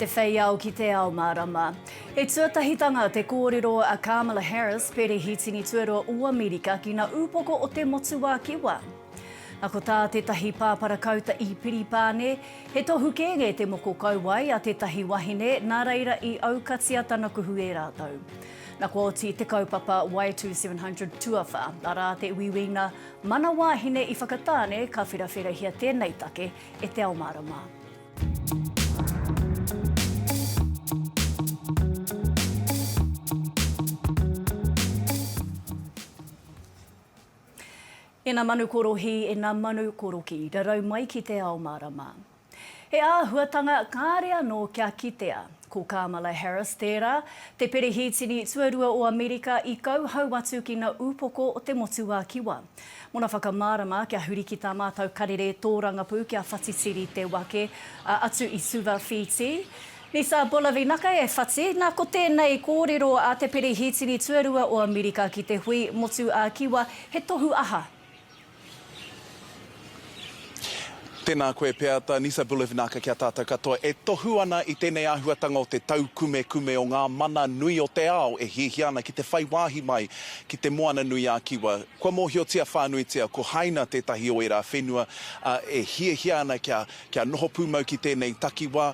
Te whei au ki Te Ao Mārama. E tuatahitanga te kōrero a Kamala Harris, Perehītini Tuarua o Amerika ki ngā ūpoko o te Motu wā Kiwa. Ako tā tētahi pāparakauta i Piripāne, he tohu kēnge te moko kauae a tētahi wahine, nā reira i aukatia tana kuhu e rātou. Nā kōti te kaupapa whei 700 tuawhā, arā te uiuinga Mana Wāhine i Whakatāne ka wherawherahia tēnei take e Te Ao Mārama. E nā manu korohi, e nā manu koroki, rarau mai ki Te Ao Mārama. He āhuatanga kārea no kia kitea, ko Kamala Harris tērā, te Perehītini Tuarua o Amerika i kauhau atu ki ngā ūpoko o te Motu wā Kiwa. Mana whakamārama kia huri ki tā mātou karere tō rangapu kia whatitiri te wake atu i suva whiti. Nisa bolavinaka e whati, nā ko tēnei kōrero a te Perehītini Tuarua o Amerika ki te hui Motu a Kiwa, he tohu aha. Tēnā koe peata, Nisa Bulavinaka kia tātou katoa. E tohu ana i tēnei āhuatanga o te tau kume o ngā mana nui o te ao e hihiana ki te whai wāhi mai ki te moana nui a Kiwa. Kua mōhiotia whānuitia, ko haina tētahi o era whenua e hihiana kia noho pūmau ki tēnei takiwa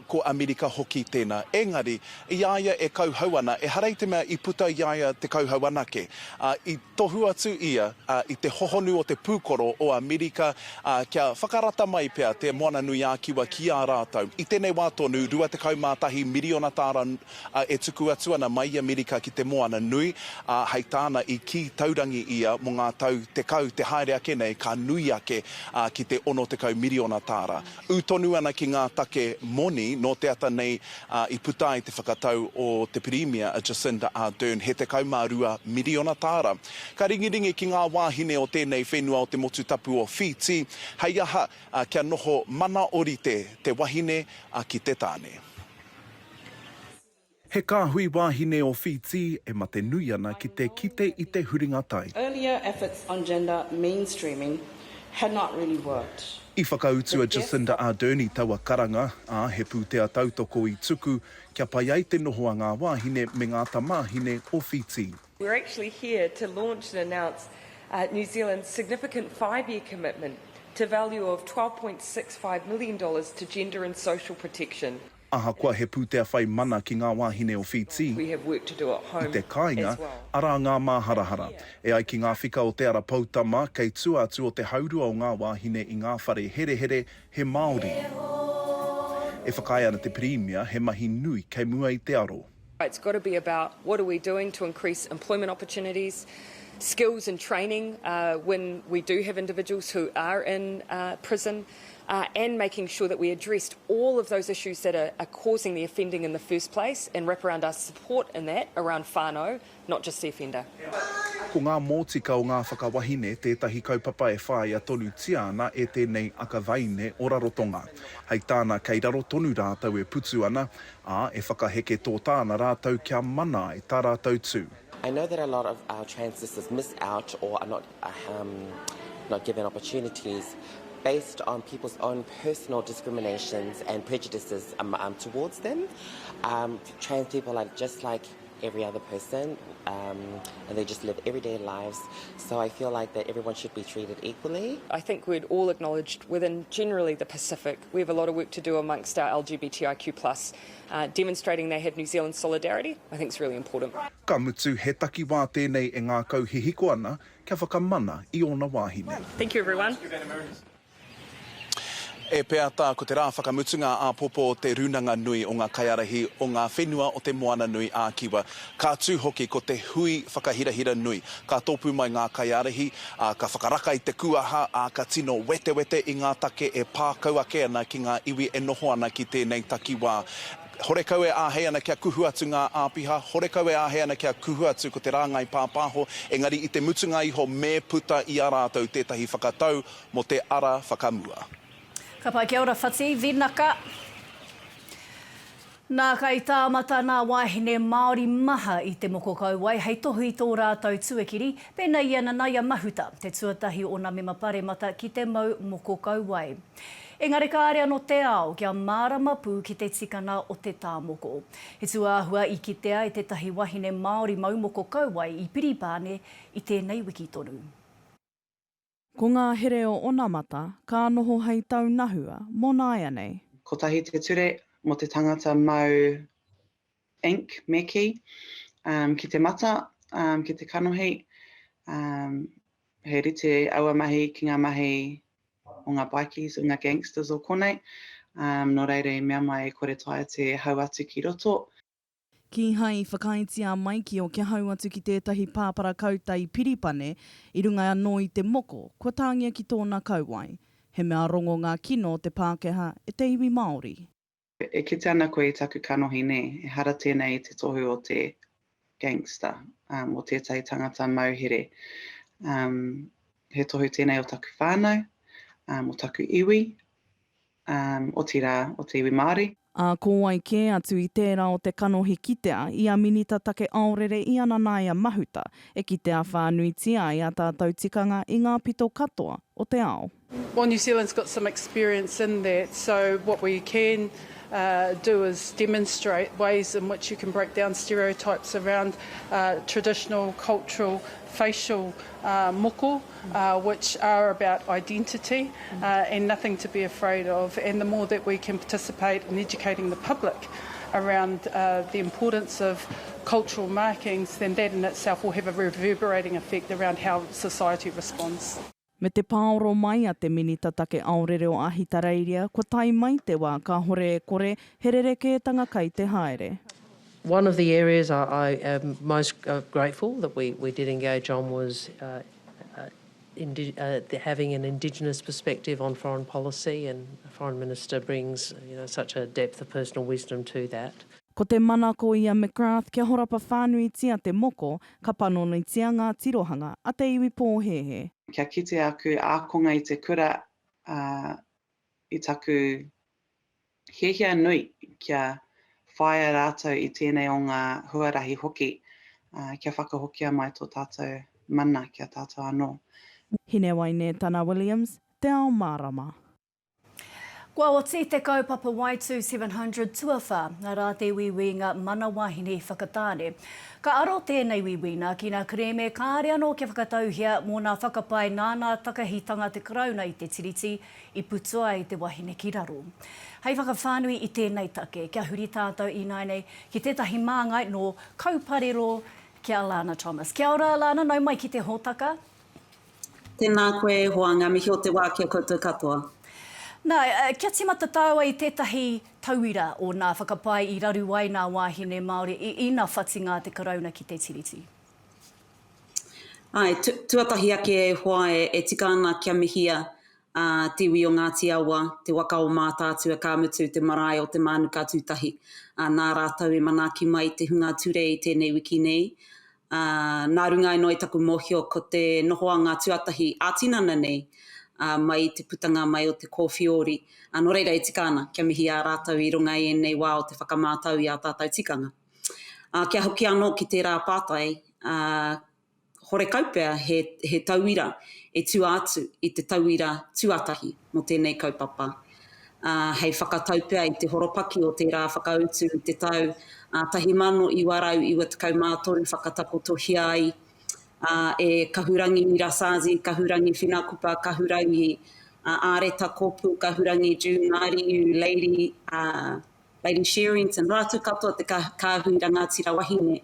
ko Amerika hoki tēnā. Engari, i aia e kauhau ana, e harei te mea i puta i aia te kauhau anake. I tohu atu ia i te hohonu o te pūkoro o Amerika kia whakarata mai pea te moana nui a Kiwa ki a rātou. I tēnei wā tonu, 21 miliona tāra e tuku atu ana mai Amerika ki te moana nui, hei tāna i ki taurangi ia mo ngā tau te kau te haere ake nei ka nui ake ki te 1 miliona tāra. Tonu ana ki ngā take moni no te ata nei i puta i te whakatau o te Pirimia a Jacinda Ardern he te kaumārua miliona tāra. Ka ringiringi ki ngā wāhine o tēnei whenua o te motu tapu o Whiti, hei aha kia noho mana orite te wahine ki tētāne. He kāhui wāhine o Whiti e mate nui ana ki te kite i te huringa tai. Earlier efforts on gender mainstreaming had not really worked. I whakautua Jacinda Ardern i taua karanga, he pūtea tautoko i tuku kia pai ai te noho a ngā wāhine me ngā tamāhine o Whiti. We're actually here to launch and announce New Zealand's significant 5-year commitment to value of $12.65 million to gender and social protection. Aha kua he pūtea whai mana ki ngā wāhine o Whiti. We have work to do at home I te kāinga, as well. ara ngā māharahara. E ai ki ngā whika o te ara pautama, kei tua atu o te haurua o ngā wāhine i ngā whare here he Māori. E whakai ana te Pirimia, he mahi nui kei mua i te aro. It's got to be about what are we doing to increase employment opportunities, skills and training when we do have individuals who are in prison, and making sure that we addressed all of those issues that are causing the offending in the first place and wrap around our support in that around whānau, not just the offender. Ko ngā mōtika o ngā whakawahine, tētahi kaupapa e whai a tonu tiana e tēnei akawaine o rarotonga. Hei tāna kei raro tonu rātou e putu ana, e whakaheke tō tāna rātou kia mana e tā rātou tū. I know that a lot of our trans sisters miss out or are not given opportunities based on people's own personal discriminations and prejudices towards them. Trans people are just like every other person and they just live everyday lives. So I feel like that everyone should be treated equally. I think we'd all acknowledged within generally the Pacific, we have a lot of work to do amongst our LGBTIQ+, demonstrating they have New Zealand solidarity. I think it's really important. Ka mutu he takiwā tēnei e ngā kauhihiko ana, kia whakamana i ona wāhine. Thank you, everyone. E pea tā ko te rā whakamutunga a popo o te runanga nui o ngā kaiarahi o ngā whenua o te moana nui a Kiwa. Ka tū hoki ko te hui whakahirahira nui. Ka tōpū mai ngā kaiarahi, ka whakaraka i te kuaha, ka tino wete i ngā take e pākau ake ana ki ngā iwi e noho ana ki tēnei takiwā. Hore kau e āhei ana kia kuhu atu ngā āpiha, hore kau e āhei ana kia kuhu atu ko te rāngai pāpāho, engari i te mutunga iho me puta i a rātou tētahi whakatau mo te ara whakamua. Ka pai kia ora whati, vinaka. Nā kai tāmata nā wahine Māori maha I te moko kauae, hei tohu I tō rātou tuekiri, pēnā ia na naia mahuta, te tuatahi o nā mema paremata ki te mau moko kauae. Engari ka area no Te Ao, kia mārama pū ki te tikana o te tāmoko. He tuāhua I kitea I tētahi wahine Māori mau moko kauae I Piripāne I tēnei wiki tonu. Ko ngā here o Onamata, ka noho hei tau nahua, Mana Wāhine. Ko tahi te ture mo te tangata mau ink, meki, ki te mata, ki te kanohi, he rite aua mahi ki ngā mahi o ngā bikies o ngā gangsters o konei, no reira I mea mai kore taia te hau atu ki roto. Ki hai whakaitia mai ki o kia hau atu ki tētahi pāparakauta I Piripāne, I runga anō I te moko, kua tāngia ki tōna kauae. He mea rongo ngā kino te Pākehā e te iwi Māori. E kite ana koe I taku kanohi ne, e hara tēnei te tohu o te gangster, o tētahi tangata mauhere. He tohu tēnei o taku whānau, o taku iwi, o tira, o te iwi Māori. A kōwai kē atu I tērā o te kanohi kitea, I a minita take aorere I ana naia mahuta, e kitea whānuitia I a tātou tikanga I ngā pito katoa o Te Ao. Well, New Zealand's got some experience in that, so what we can do is demonstrate ways in which you can break down stereotypes around traditional, cultural, facial moko, which are about identity and nothing to be afraid of. And the more that we can participate in educating the public around the importance of cultural markings, then that in itself will have a reverberating effect around how society responds. Me te paoro mai a te minita take aorere o ahitareiria, ko tai mai te wā ka hore e kore, herereke kai te haere. One of the areas I am most grateful that we did engage on was having an Indigenous perspective on foreign policy, and the Foreign Minister brings such a depth of personal wisdom to that. Ko te mana ko ia McGrath kia horapa whānuitia te moko, ka panonitia ngā tirohanga a te iwi pōhehe. Kia kite aku ākonga I te kura I taku hiahia nui kia whaia rātou I tēnei o ngā huarahi hoki, kia whakahokia mai tō tātou mana kia tātou anō. Hine waine Tana Williams, Te Ao Mārama. Kua o te kaupapa waitu 700 tuawhā, ngā rā te uiuinga Mana Wāhine Whakatāne. Ka aro tēnei uiuinga ki ngā kreme kāre anō kia whakatauhia mō ngā whakapai nāna takahitanga te karauna I te tiriti I putua I te wahine ki raro. Hei whakawhānui I tēnei take, kia huri tātou I nei ki tētahi māngai no kōrero kia Alana Thomas. Kia ora Alana, nau mai ki te hōtaka. Tēnā koe hoanga mihi o te wā kia koutou katoa. Nā, kia timata tāua I tētahi tauira o nā whakapai I raru ai nā wāhine Māori I nā whatinga te karauna ki te tiriti? Ai, tuatahi ake e hoa e tika ana kia mihia te iwi o ngā te awa, te waka o mātātua ka mutu, te marae o te mānuka tūtahi. Nā rātou e manaki mai te hunga ture I tēnei wiki nei. Nā runga inoi taku mōhio ko te nohoanga tuatahi ātinana nei, mai te putanga mai o te kōwhiori. No reira e tika ana, kia mihi a rātou I runga I nei wā o te whakamātau I a tātou tikanga. Kia hoki anō ki te rā pātai, hore kaupea he tauira e tu atu I te tauira tuatahi mo tēnei kaupapa. Hei whakataupea I te horopaki o te rā whakautu I te tau, tahi mano I warau I watakau mātoru whakatakotohia ai, e kahurangi I Rasazi, kahurangi Whinakupa, kahurangi Āreta Kōpū, kahurangi Junariu, Lady Sherington, rātou katoa te kāhui rangatira wahine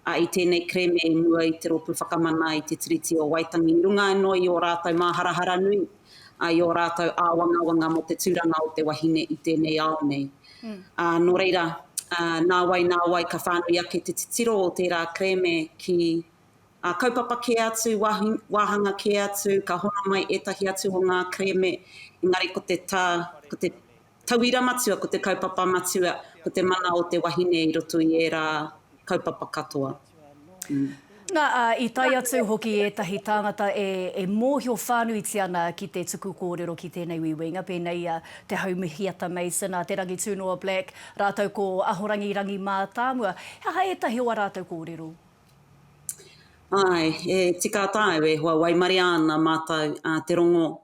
I tēnei kreme e mua I te ropu whakamana I te tiriti o Waitangi. Runga no I o rātou māharahara nui, I o rātou āwangawanga mo te tūranga o te wahine I tēnei ao nei. No reira, nā wai ka whānui ake te titiro o tērā kreme ki kaupapa ke atu, wāhanga ke atu, ka hona mai etahi atu o ngā kreme, engari ko te tauira matua, ko te kaupapa matua, ko te mana o te wahine I roto I e rā kaupapa katoa. I tai atu hoki e tahi tāngata e mōhio whānuiti ana ki te tuku kōrero ki tēnei uiuinga, pēnei te haumihiata Mason, te rangi tūnoa Black, rātou ko ahorangi mā tāmua. Hea e tahi o a rātou kōrero? Ai, e tika tāwe, hoa waimari ana mātou te rongo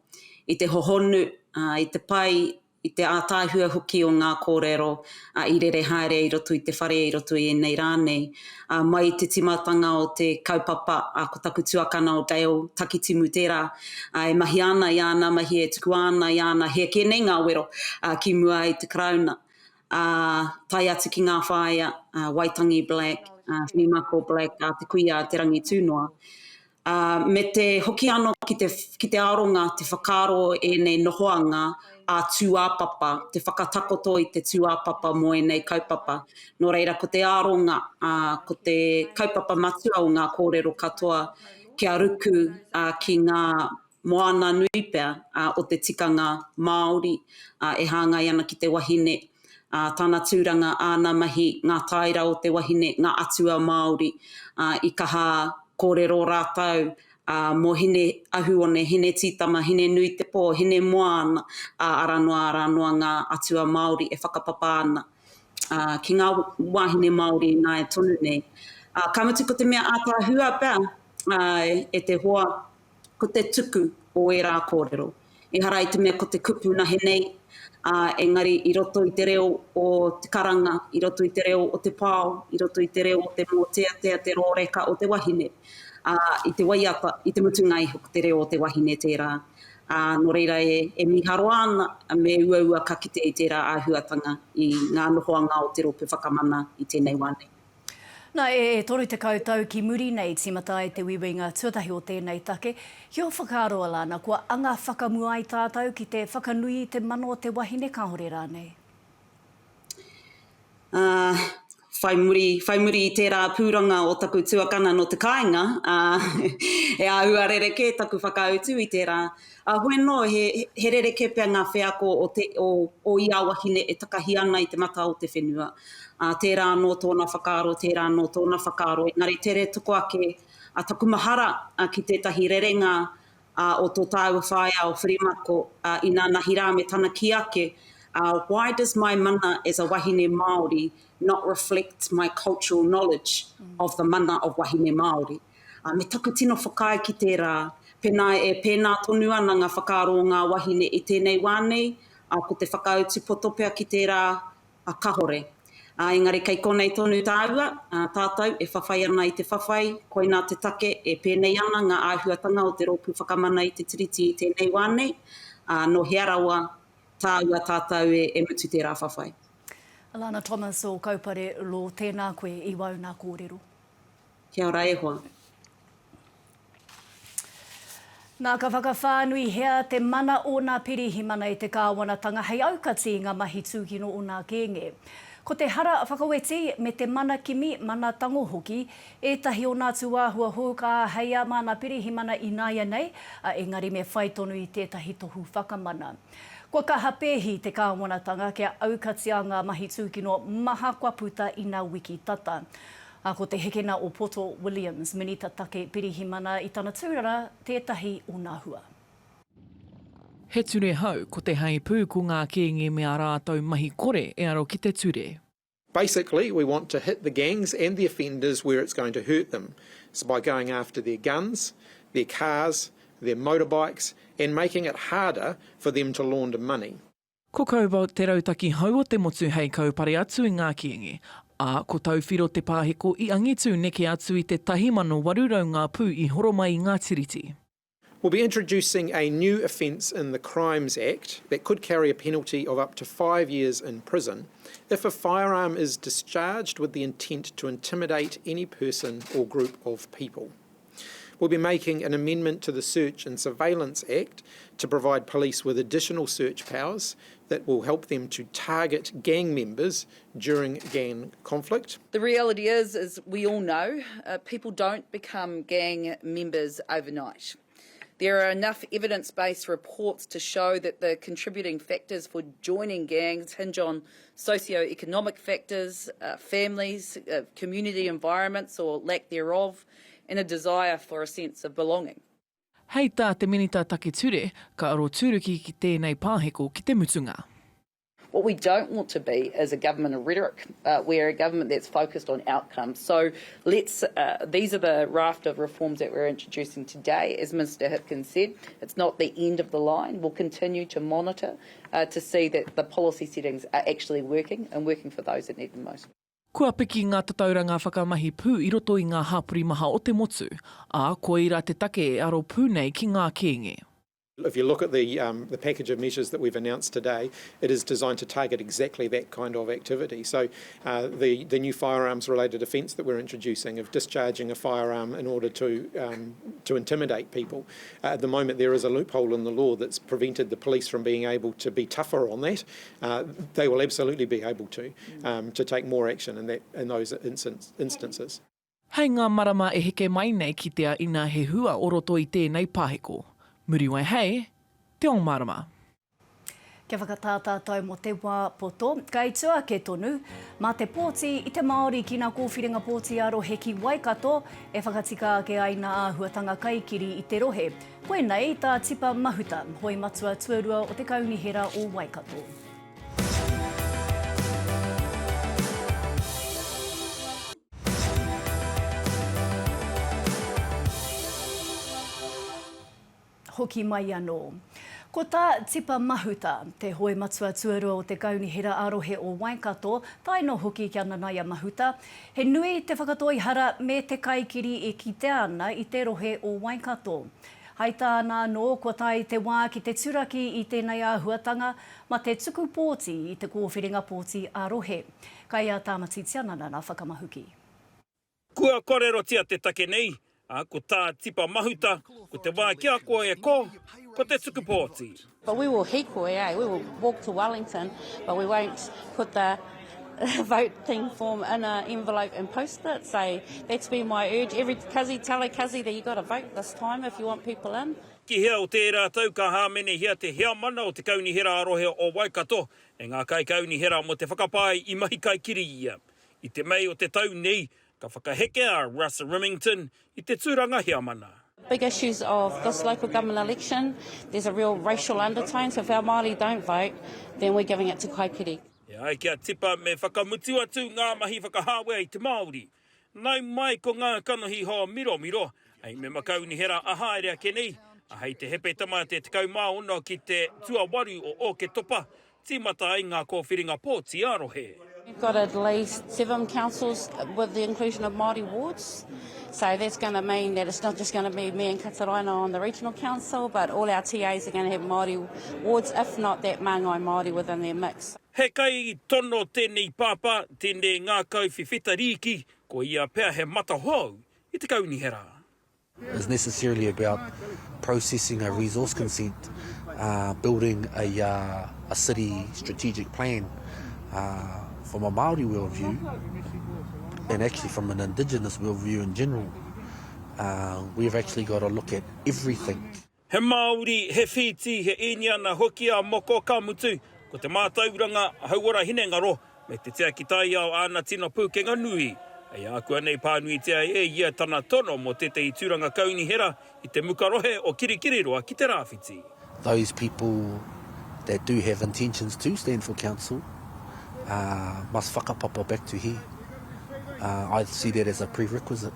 i te hohonu, i te pai, i te ātāhua hoki o ngā kōrero, i rere haere i roto i te whare i roto i nei rānei. Mai te timatanga o te kaupapa, ko taku tuakana o Te Ao Takitimu tērā, e mahi ana i ana, mahi e tuku ana i ana, he kēnei ngā wero ki mua i te krauna. Tai atu ki ngā whāia, Waitangi Black, Mako Black, te kuia, te rangi tūnoa. Me te hoki anō ki te aronga, te whakaro e nei nohoanga a tuawhā, te whakatakoto i te tuawhā mo e nei kaupapa. Nō reira, ko te aronga, ko te kaupapa matua o ngā kōrero katoa kia ruku ki ngā moana nui pea o te tikanga Māori e hāngai ana ki te wahine, tāna tūranga āna mahi, ngā taira o te wahine, ngā atua Māori, i kaha kōrero rātou, mō hine ahu one, hine titama, hine nui te pō, hine moana, aranoa ngā atua Māori e whakapapa ana. Ki ngā wahine Māori nā e tonu nei. Kamutu ko te mea ātāhua pēr, e te hoa, ko te tuku o e rā kōrero. I hara i te mea ko te kupu na he nei, engari i roto i te reo o te karanga, i roto i te reo o te pāo, i roto i te reo o te mōtea, te rōreka o te wahine, i te waiata, i te mutungai hoki te reo o te wahine tērā. Nō reira e miharo ana me uaua ka kite i tērā āhuatanga i ngā nohoanga o te ropu whakamana i tēnei wane. Nā, e toru te koutou ki muri nei timata i te uiuinga tuatahi o tēnei take. Hio whakaroa lana, kua anga whakamua i tātou ki te whakanui i te mano o te wahine, ka hore rānei? Whai muri i tērā pūranga o taku tuakana no te kāinga, e āhua rereke taku whakautu i tērā. Hoi no, he rereke pia ngā wheako o i a wahine e takahi ana i te mata o te whenua. Tērā no tōna whakaro, tērā no tōna whakaro. Engari tere tuku ake taku mahara ki tētahi rerenga o tō tāua whāia o Whirimako i nā nahira me tana ki ake. Why does my mana as a wahine Māori not reflect my cultural knowledge of the mana of wahine Māori? Me taku tino whakai ki tērā, pēnā tonu ana ngā whakaro ngā wahine i tēnei wānei, ko te whakautu poto pia ki tērā kahore. Engari kei konei tonu tāua, tātou e whawhai ana i te whawhai, koina te take e pēnei ana ngā āhuatanga o te rōpu whakamana i te tiriti i tēnei wānei, no hearaua tāua tātou e mutu tērā whawhai. Alana Thomas o kaupare lo tēnā koe i wau nā kōrero. Kia ora e hoa. Nā ka whakawhānui hea te mana o nā pirihimana i te kāwanatanga hei aukati ngā mahi tūkino o nā kēnge. Ko te hara whakaweti me te mana kimi, mana tango hoki, etahi o nā tuahua hōka heia mana pirihimana i nāia nei, engari me whai tonu i tētahi tohu whakamana. Kua ka hapehi te kāwanatanga kia aukatia ngā mahi tūkino maha kua puta i nā wiki tata. Ko te hekena o Poto Williams, minita take pirihimana i tana tūrara, tētahi o nā hua. He ture hau ko te hei pū ko ngā kēnge me a rātou mahi kore e aro ki te ture. Basically, we want to hit the gangs and the offenders where it's going to hurt them. So by going after their guns, their cars, their motorbikes, and making it harder for them to launder money. Ko kaubau te rautaki hau o te motu hei kaupare atu i ngā kēnge, ko tauwhiro te pāheko i angitu neke atu i te 1,800 ngā pū i horo mai i ngā tiriti. We'll be introducing a new offence in the Crimes Act that could carry a penalty of up to 5 years in prison if a firearm is discharged with the intent to intimidate any person or group of people. We'll be making an amendment to the Search and Surveillance Act to provide police with additional search powers that will help them to target gang members during gang conflict. The reality is we all know, people don't become gang members overnight. There are enough evidence-based reports to show that the contributing factors for joining gangs hinge on socio-economic factors, families, community environments or lack thereof, and a desire for a sense of belonging. Hei tā te minita take ture, ka aro turuki ki tēnei pāheko ki te mutunga. What we don't want to be is a government of rhetoric. We're a government that's focused on outcomes. So these are the raft of reforms that we're introducing today. As Mr Hipkins said, it's not the end of the line. We'll continue to monitor to see that the policy settings are actually working and working for those that need them most. Kua piki ngā tatauranga whakamahi pū I roto I ngā hapuri maha o te motu, ā ko ira te take e aro pū nei ki ngā kēnge. If you look at the package of measures that we've announced today, it is designed to target exactly that kind of activity. So the new firearms-related offence that we're introducing of discharging a firearm in order to intimidate people, at the moment there is a loophole in the law that's prevented the police from being able to be tougher on that. They will absolutely be able to take more action in those instances. Hei ngā marama e heke mai nei ki te a ina he hua o roto I tēnei pāheko. Muri wai hei, Te Ao Mārama. Kia whakatātā tau mo te wā poto, kai tua ke tonu, mā te pōti I te Māori ki ngā kōwhiringa pōti aro he ki Waikato, e whakatika ake aina āhuatanga kaikiri I te rohe. Koe nei tā tipa mahuta, hoi matua tuarua o te kaunihera o Waikato. Hoki mai anō. Ko tā tipa mahuta, te hoi matua tuarua o te kaunihera arohe o Waikato, taino hoki kia nanaia mahuta. He nui te whakatoihara me te kaikiri e kite ana I te rohe o Waikato. Hai tāna anō, ko tai te wā ki te turaki I tēnei āhuatanga, ma te tuku pōti I te kōwhiringa pōti arohe. Kai a tāmati tianana nā whakamahuki. Kua kōrero tia te take nei. Ko tā tipa mahuta, ko te wā kia koe e ko te tuku pōti. But we will hiko we will walk to Wellington, but we won't put the voting form in an envelope and post it. So that's been my urge. Every kazi, tell a kazi that you got to vote this time if you want people in. Ki hea o te rātou ka hāmene hea te hea mana o te kaunihera arohe o Waikato, e ngā kai kaunihera mo te whakapai I mahi kai kiri ia. I te mei o te tau nei, ka whakaheke a Russ Remington I te tūranga hea mana. Big issues of this local government election, there's a real racial undertone, so if our Māori don't vote, then we're giving it to Kaipiri. E ai kia tipa me whakamutu atu ngā mahi whakahāwe I te Māori. Nau mai ko ngā kanohi hoa miro, ai me makaunihera a haere ake nei, a hei te hepe tamate te kaumāona ki te tuawaru o ke topa, tīmata ai ngā kōwhiringa pōti arohe. We've got at least 7 councils with the inclusion of Māori wards. So that's going to mean that it's not just going to be me and Kataraina on the regional council, but all our TAs are going to have Māori wards, if not that māngai Māori within their mix. He kai tono tēnei pāpa, tēnei ngā kauwhiwhita riki, ko ia pēr he mata hou I te kaunihera. It's necessarily about processing a resource consent, building a city strategic plan, from a Māori worldview, and actually from an Indigenous worldview in general. We've actually got to look at everything. He Māori, he whiti, he eniana hoki a moko ka mutu, ko te mātauranga hauora hine ngaro, me te tea ki tai ao ana tino pūkenga nui. Ei ākua nei pānui tea ia tana tono mo tētahi tūranga kaunihera I te mukarohe o kirikiriroa ki te rāwhiti. Those people that do have intentions to stand for council must whakapapa back to here. I see that as a prerequisite.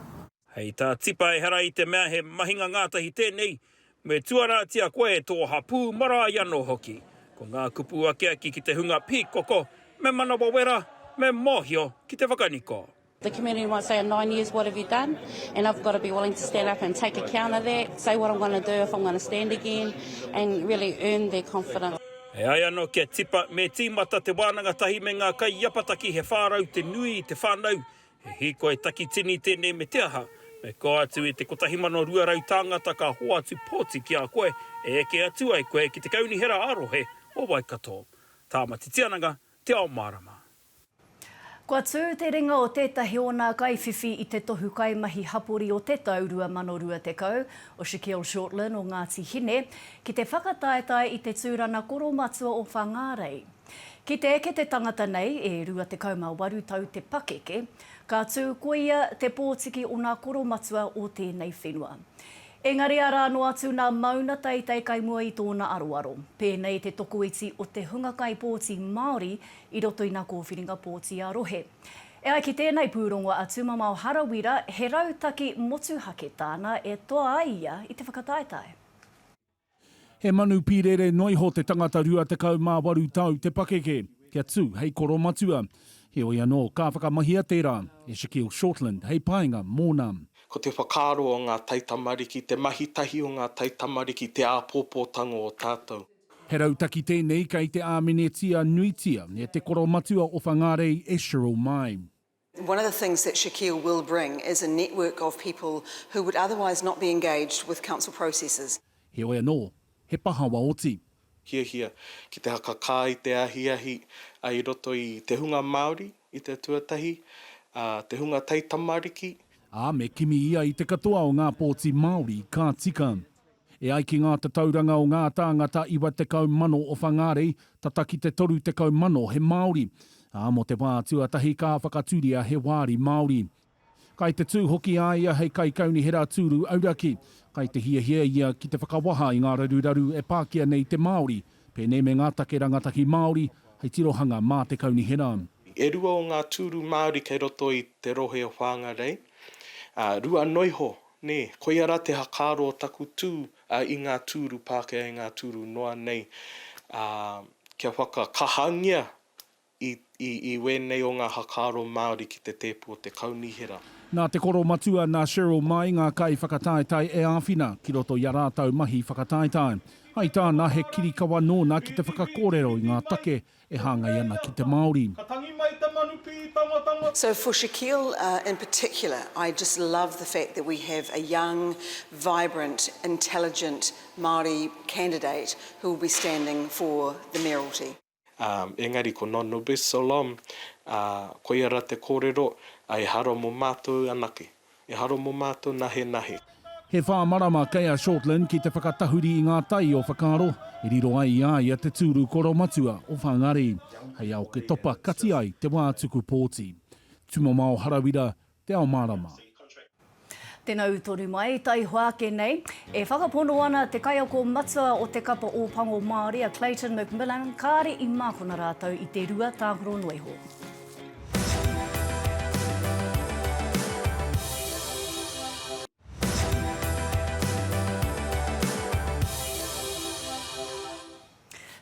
Hei tā tipa e hara I te mea he mahinga ngātahi tēnei, me tuarātia koe tō hapū marae anō hoki. Ko ngā kupu ake aki ki te hunga pīkoko, me Mana Wāhine, me mōhio ki te whakaniko. The community might say, in 9 years, what have you done? And I've got to be willing to stand up and take account of that, say what I'm going to do if I'm going to stand again, and really earn their confidence. E ai anō kia tipa me tīmata te wānanga tahi me ngā kai iapataki he whārau te nui I te whānau, he hiko e taki tini tēnei me te aha, me ko atu I te kotahimano ruarau tāngata ka hoa atu pōti ki a koe, e eke atu ai koe ki te kaunihera arohe o Waikato. Tāmati tiananga, Te Ao Mārama. Kua tū te ringa o tētahi o nā kaiwhiwhi I te tohu kaimahi hapori o te tau 2020, o Shaquille Shortland o Ngāti Hine, ki te whakataetai I te tūrana koromatua o Whangārei. Ki te eke te tangata nei, e rua te kaumā waru tau te pakeke, Ka tū koia te pōtiki o ngā koro matua o tēnei whenua. Engari ara no atu nā mauna teitei kai mua i tōna aroaro. Pēnei te tokuiti o te hungakai pōti Māori i roto i ngā kōwhiringa pōti a rohe. E ai ki tēnei pūrongo atu mamau harawira, he rautaki motu hake tāna e toa aia i te whakataetae. He manu pirere noiho te tangata rua te kaumāwaru tau te pakeke, kia tū hei koro matua. He oi anō, ka whakamahia tērā, e Shaquille Shortland, hei painga mōna. Ko te whakaaro o ngā taitamariki, te mahitahi o ngā taitamariki, te āpōpōtanga o tātou. He rautaki tēnei kei te āmenetia nuitia, e te koro matua o whangarei e Cheryl Mai. One of the things that Shaquille will bring is a network of people who would otherwise not be engaged with council processes. He oi anō, he pahawa oti. Hia, ki te hakakā i te ahi ai roto i te hunga Māori, i te tuatahi, te hunga taitamariki. Me kimi ia i te katoa o ngā pōti Māori ka tika. E ai ki ngā tauranga o ngā tāngata iwa te kaumano o whangarei, tataki te toru te kaumano he Māori. Mo te wā tuatahi ka whakaturia he wāri Māori. Kai te tū hoki aia hei kai kauni hera tūru auraki. Kai te hia ia ki te whakawaha i ngā raruraru e Pākia nei te Māori. Pēnei me ngā take rangataki Māori, hei tirohanga mā te kauni hera. E rua o ngā tūru Māori kei roto i te rohe o whangarei. Rua noiho, ne, koiara te hakaro o taku tū i ngā tūru Pākehā i ngā tūru noa nei. Kia whakakahangia i wenei o ngā hakaro Māori ki te tepu o te kaunihera. Nā te koro matua nā Cheryl Mai ngā kai whakataetai e āwhina ki roto i a rātou mahi whakataetai. Hai tāna he kirikawa nōna ki te whakakōrero i ngā take e hāngai ana ki te Māori. So for Shaquille in particular, I just love the fact that we have a young, vibrant, intelligent Māori candidate who will be standing for the mayoralty. Engari ko nono besolom, koiara te kōrero, ai haro mo mātou anake. E haro mo mātou nahe. He whāmarama kei a Shortland ki te whakatahuri i ngā tai o whakaro, i riro ai te tūru koro matua o whangari. Hei au ke topa kati ai te wā tuku pōti. Tumamau harawira, Te Ao Mārama. Tēnau tonu mai, tai hoake nei. E whakapono ana te kaiako matua o te kapa o pango Māori a Clayton McMillan, kāre i mākona rātou i te rua tākoro noiho.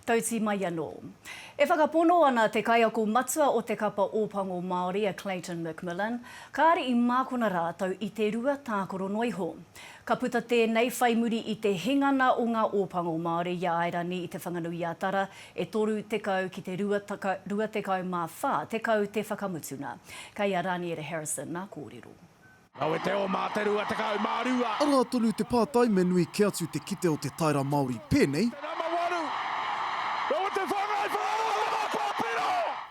Tauti mai anō. E whakapono ana te kaiako matua o te kapa ōpango Māori a Clayton McMillan, kāre i mākona rātou i te rua tākoro noiho. Ka puta tēnei whai muri i te hingana o ngā ōpango Māori ia airani i te whanganui a tara, e toru te kau ki te rua te kau mā whā, te kau te whakamutuna. Kai a Rāniere Harrison, nā kōrero. Au e te o mā te rua te kau mā rua. Ara tonu te pātai me nui ke atu te kite o te taira Māori pēnei.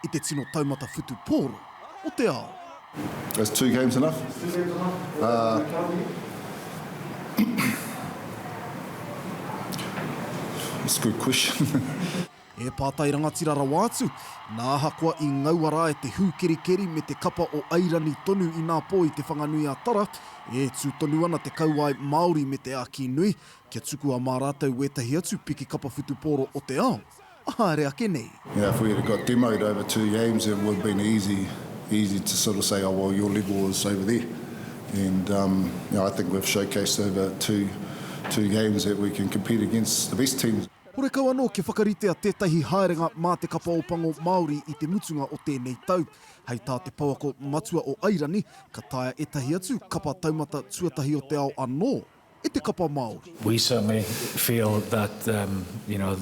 I te tino taumata whutu pōro o Te Ao. Is 2 games enough? That's a good question. E pātai rangatira rawātu, nā hakoa i ngauara e te hūkerikeri me te kapa o airani tonu i nā pō i te whanganui a tara, e tū tonu ana te kauae Māori me te āki nui, kia tuku a mā rātou wetahi atu piki kapa whutu pōro o Te Ao. Rea ke nei. Yeah, if we had got demoed over 2 games, it would have been easy to sort of say, oh, well, your level is over there. And I think we've showcased over two games that we can compete against the best teams. Hore kau anō ke whakaritea tētahi haerenga mā te kapa o pango Māori i te mutunga o tēnei tau. Hei tā te pauako matua o airani, ka taia etahi atu kapa taumata tuatahi o Te Ao anō. E te kapa Māori. We certainly feel that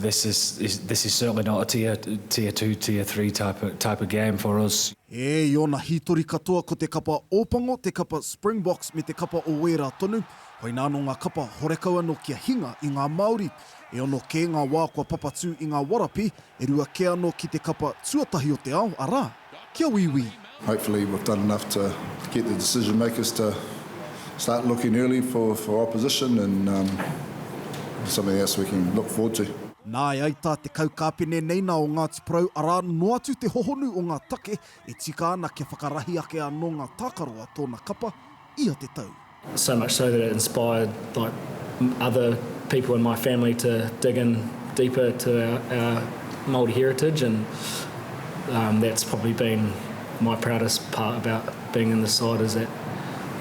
this is certainly not a tier 2, tier 3 type of game for us. E iona hitori katoa ko te kapa ōpango, te kapa Springboks me te kapa o wera tonu. Hoi nāno ngā kapa horekau anō kia hinga i ngā Māori. E ono ke ngā wā kua papatū i ngā warapi, e rua ke anō ki te kapa tuatahi o Te Ao, arā. Kia wīwī. Hopefully we've done enough to get the decision makers to start looking early for opposition and something else we can look forward to. Nā e aita te kaukāpene nei nā o ngā tiprau arā no atu te hohonu o ngā take e tika ana kia whakarahi ake anō ngā tākaroa tōna kapa ia te tau. So much so that it inspired like other people in my family to dig in deeper to our Māori heritage, and that's probably been my proudest part about being in this side, is that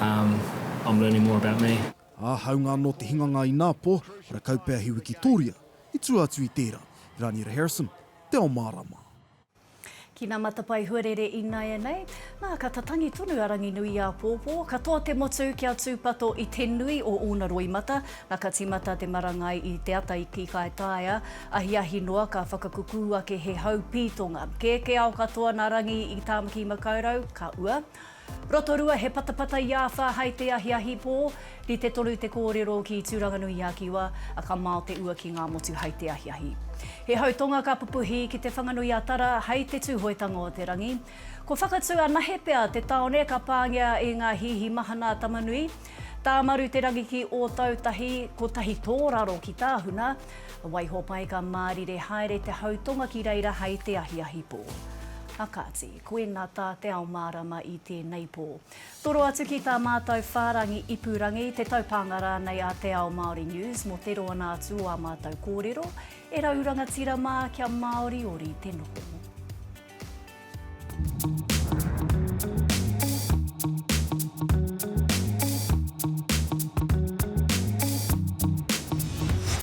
I'm learning more about me. Haunga no te hinganga I nā pō, ra kaupea hiwi ki tōria, I tua atu I tērā. Rānira Harrison, Te Ao Mārama. Ki nā matapai huarere I nai nei, nā ka tatangi tonu arangi nui a pōpō, katoa te motu kia tūpato I te nui o una roimata, nā ka timata te marangai I te ata I ki kai tāia, ahi noa ka whakakuku ake he hau pītonga. Ke ao katoa nā rangi I tāmaki makaurau, ka ua. Rotorua he patapata I awha hei te ahi pō, Ri te tolu te kōrero ki tūranganui a Kiwa, a ka mao te ua ki ngā motu hei te ahi. He hautonga ka pupuhi ki te whanganui a tara hei te tūhoitanga o te rangi. Ko whakatū a nahe pea te taone ka pāngia I ngā hihi mahana tamanui. Tāmaru te rangi ki o tautahi, ko tahi tōraro ki tāhuna. Waiho pai ka mārire haere te hautonga ki reira hei te ahi pō. Akati, koe nā tā Te Ao Mārama I tēnei pō. Toro atu ki tā mātou whārangi ipurangi, te taupangara nei a Te Ao Māori News, mo te roa nā atu a mātou kōrero, e raurangatira mā kia Māori ori te noho.